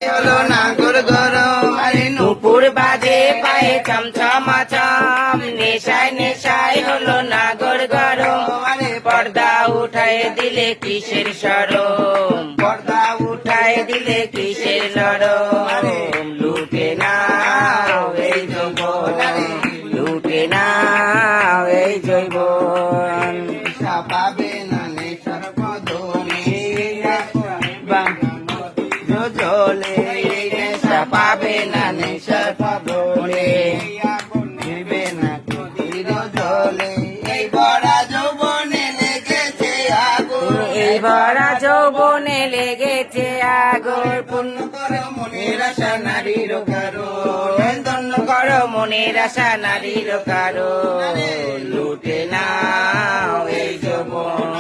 হলো নাগর গরম আরে নুপুর বাজে পায়ে চমচমাচম নেশায় নেশায় হলো নাগর গরম আরে পর্দা উঠায় দিলে কিসের সরম পর্দা উঠায় দিলে কিসের নরম লুটে না এই যৌবন লুটে না এই যৌবন পাবে না নেশার কদমে জলে নেশা পাবে না নেশার কদমে ফিরবে না কুটির জলে এই ভরা যৌবনে লেগেছে আগুন এই ভরা যৌবনে লেগেছে আগুন পূর্ণ করো মনের আশা নারীর কারণ ধন্য করো মনের আশা নারীর কারণ লুটে না এই যৌবন